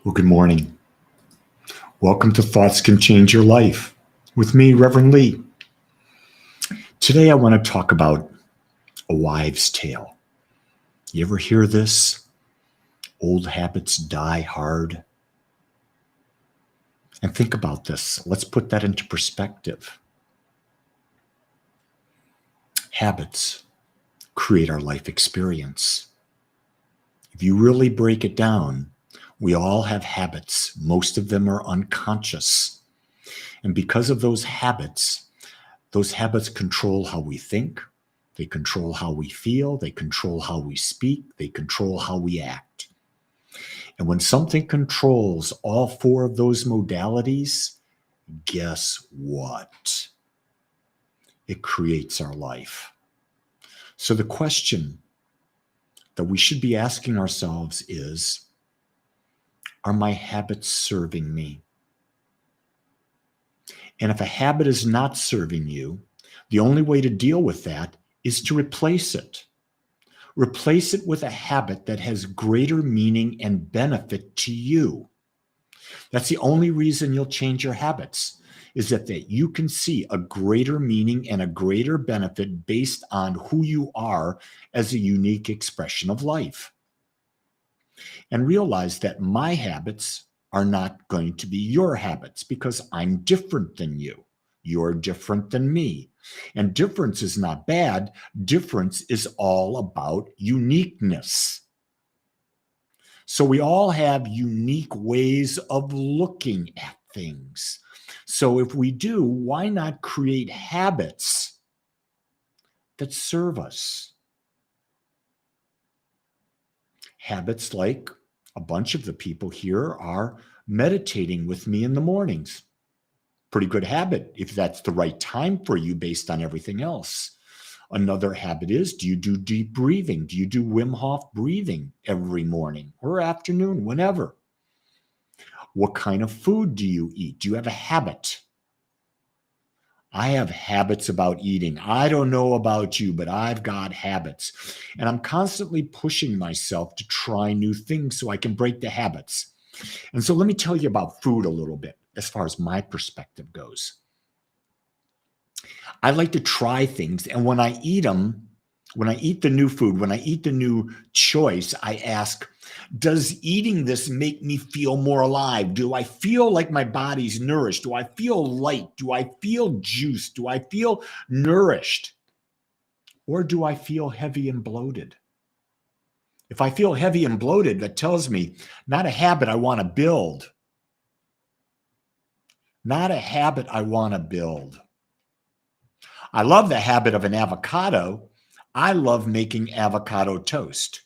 Well, good morning. Welcome to Thoughts Can Change Your Life with me, Reverend Lee. Today, I want to talk about a wives' tale. You ever hear this? Old habits die hard. And think about this. Let's put that into perspective. Habits create our life experience. If you really break it down, we all have habits. Most of them are unconscious. And because of those habits control how we think, they control how we feel, they control how we speak, they control how we act. And when something controls all four of those modalities, guess what? It creates our life. So the question that we should be asking ourselves is, are my habits serving me? And if a habit is not serving you, the only way to deal with that is to replace it. Replace it with a habit that has greater meaning and benefit to you. That's the only reason you'll change your habits, is that you can see a greater meaning and a greater benefit based on who you are as a unique expression of life. And realize that my habits are not going to be your habits because I'm different than you. You're different than me. And difference is not bad. Difference is all about uniqueness. So we all have unique ways of looking at things. So if we do, why not create habits that serve us? Habits like a bunch of the people here are meditating with me in the mornings. Pretty good habit if that's the right time for you based on everything else. Another habit is, do you do deep breathing? Do you do Wim Hof breathing every morning or afternoon, whenever? What kind of food do you eat? Do you have a habit? I have habits about eating. I don't know about you, but I've got habits. And I'm constantly pushing myself to try new things so I can break the habits. And so let me tell you about food a little bit as far as my perspective goes. I like to try things. And when I eat them, when I eat the new food, when I eat the new choice, I ask, does eating this make me feel more alive? Do I feel like my body's nourished? Do I feel light? Do I feel juiced? Do I feel nourished? Or do I feel heavy and bloated? If I feel heavy and bloated, that tells me not a habit I want to build. Not a habit I want to build. I love the habit of an avocado. I love making avocado toast.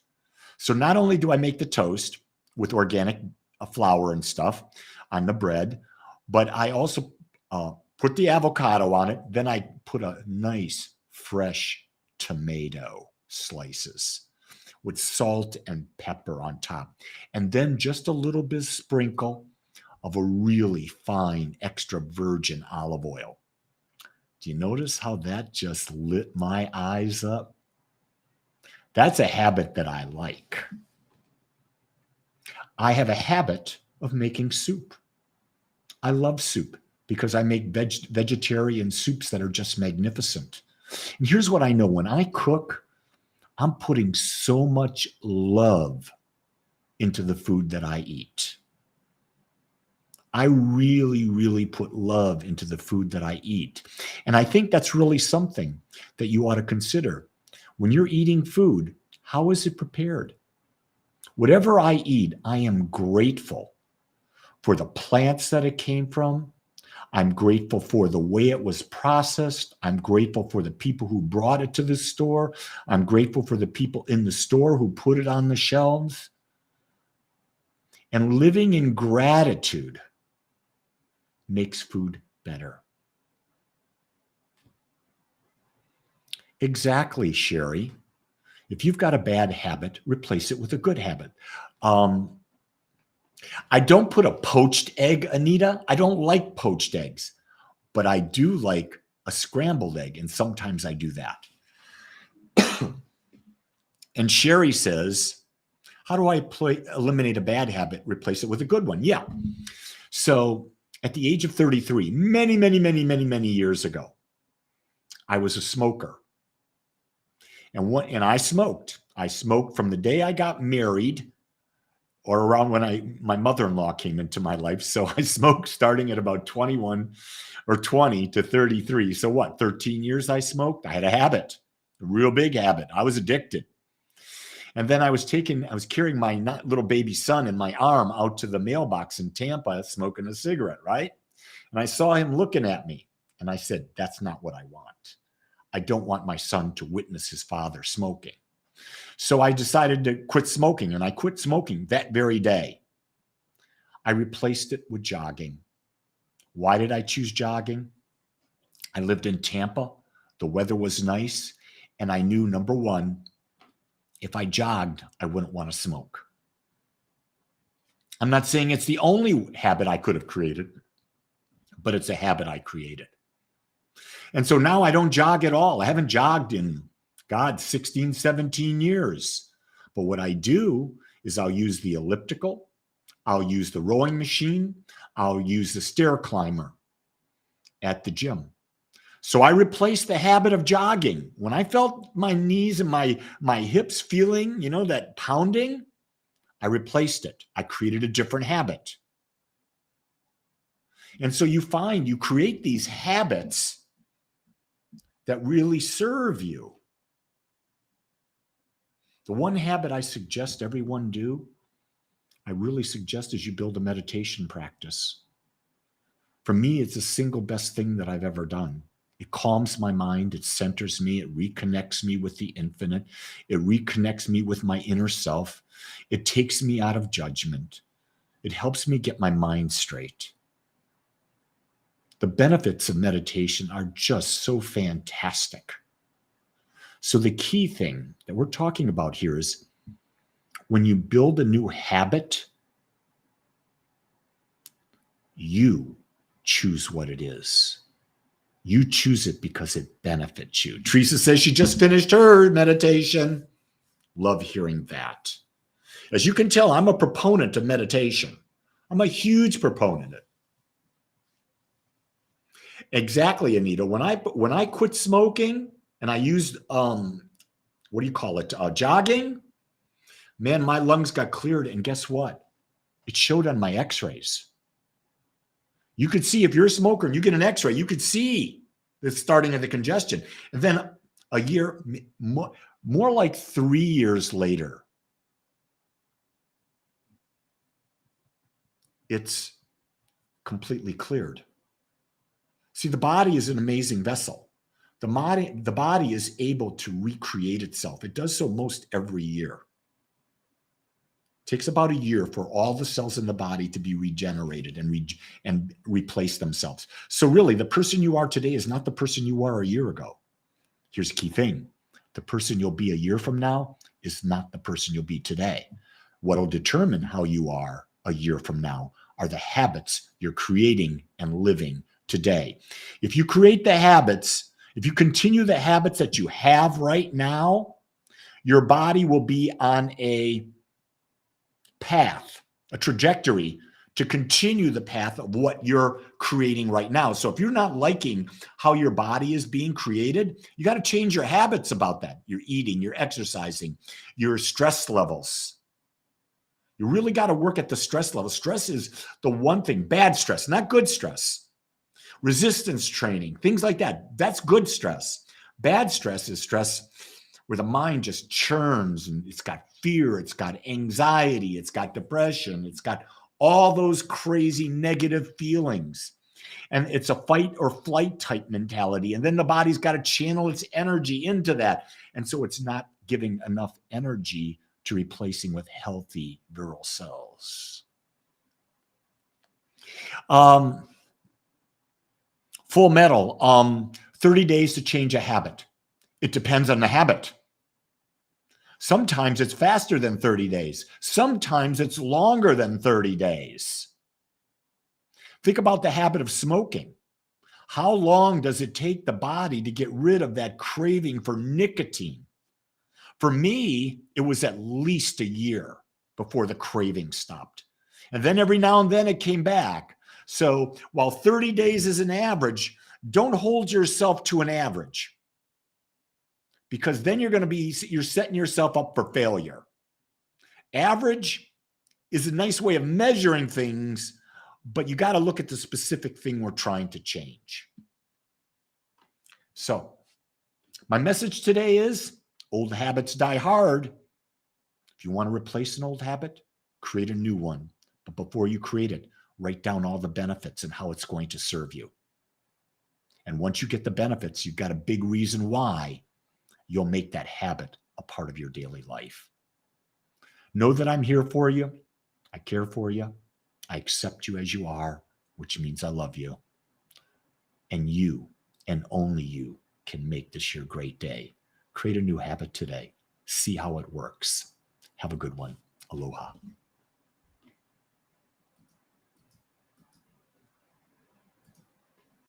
So not only do I make the toast with organic flour and stuff on the bread, but I also put the avocado on it. Then I put a nice fresh tomato slices with salt and pepper on top. And then just a little bit sprinkle of a really fine extra virgin olive oil. Do you notice how that just lit my eyes up? That's a habit that I like. I have a habit of making soup. I love soup because I make vegetarian soups that are just magnificent. And here's what I know. When I cook, I'm putting so much love into the food that I eat. I really, really put love into the food that I eat. And I think that's really something that you ought to consider. When you're eating food, how is it prepared? Whatever I eat, I am grateful for the plants that it came from. I'm grateful for the way it was processed. I'm grateful for the people who brought it to the store. I'm grateful for the people in the store who put it on the shelves. And living in gratitude makes food better. Exactly, Sherry. If you've got a bad habit, replace it with a good habit. I don't put a poached egg, Anita. I don't like poached eggs, but I do like a scrambled egg, and sometimes I do that. And Sherry says, How do I eliminate a bad habit, replace it with a good one? Yeah. So at the age of 33, many years ago, I was a smoker. And I smoked. I smoked from the day I got married or around when my mother-in-law came into my life. So I smoked starting at about 21 or 20 to 33. So what, 13 years I smoked? I had a habit, a real big habit. I was addicted. And then I was carrying my little baby son in my arm out to the mailbox in Tampa, smoking a cigarette, right? And I saw him looking at me. And I said, that's not what I want. I don't want my son to witness his father smoking. So I decided to quit smoking, and I quit smoking that very day. I replaced it with jogging. Why did I choose jogging? I lived in Tampa. The weather was nice. And I knew, number one, if I jogged, I wouldn't want to smoke. I'm not saying it's the only habit I could have created, but it's a habit I created. And so now I don't jog at all. I haven't jogged in, 16, 17 years. But what I do is I'll use the elliptical, I'll use the rowing machine, I'll use the stair climber at the gym. So I replaced the habit of jogging. When I felt my knees and my hips feeling, that pounding, I replaced it. I created a different habit. And so you create these habits that really serve you. The one habit I suggest everyone do, I really suggest, is you build a meditation practice. For me, it's the single best thing that I've ever done. It calms my mind. It centers me. It reconnects me with the infinite. It reconnects me with my inner self. It takes me out of judgment. It helps me get my mind straight. The benefits of meditation are just so fantastic. So the key thing that we're talking about here is when you build a new habit, you choose what it is. You choose it because it benefits you. Teresa says she just finished her meditation. Love hearing that. As you can tell, I'm a proponent of meditation. I'm a huge proponent of it. Exactly, Anita. When I quit smoking and I used jogging, man, my lungs got cleared, and guess what? It showed on my x-rays. You could see, if you're a smoker and you get an x-ray, you could see the starting of the congestion. And then a year, more like 3 years later, it's completely cleared. See, the body is an amazing vessel. The body is able to recreate itself. It does so most every year. It takes about a year for all the cells in the body to be regenerated and replace themselves. So really, the person you are today is not the person you were a year ago. Here's the key thing. The person you'll be a year from now is not the person you'll be today. What will determine how you are a year from now are the habits you're creating and living today. If you create the habits, if you continue the habits that you have right now, your body will be on a path, a trajectory to continue the path of what you're creating right now. So if you're not liking how your body is being created, you got to change your habits about that. Your eating, your exercising, your stress levels. You really got to work at the stress level. Stress is the one thing, bad stress, not good stress. Resistance training, things like that. That's good stress. Bad stress is stress where the mind just churns, and it's got fear, it's got anxiety, it's got depression, it's got all those crazy negative feelings. And it's a fight or flight type mentality. And then the body's got to channel its energy into that. And so it's not giving enough energy to replacing with healthy virile cells. Full Metal, 30 days to change a habit. It depends on the habit. Sometimes it's faster than 30 days. Sometimes it's longer than 30 days. Think about the habit of smoking. How long does it take the body to get rid of that craving for nicotine? For me, it was at least a year. before the craving stopped. And then every now and then it came back. So while 30 days is an average, don't hold yourself to an average, because then you're setting yourself up for failure. Average is a nice way of measuring things, but you got to look at the specific thing we're trying to change. So my message today is old habits die hard. If you want to replace an old habit, create a new one. But before you create it, write down all the benefits and how it's going to serve you. And once you get the benefits, you've got a big reason why you'll make that habit a part of your daily life. Know that I'm here for you. I care for you. I accept you as you are, which means I love you. And you, and only you, can make this your great day. Create a new habit today. See how it works. Have a good one. Aloha.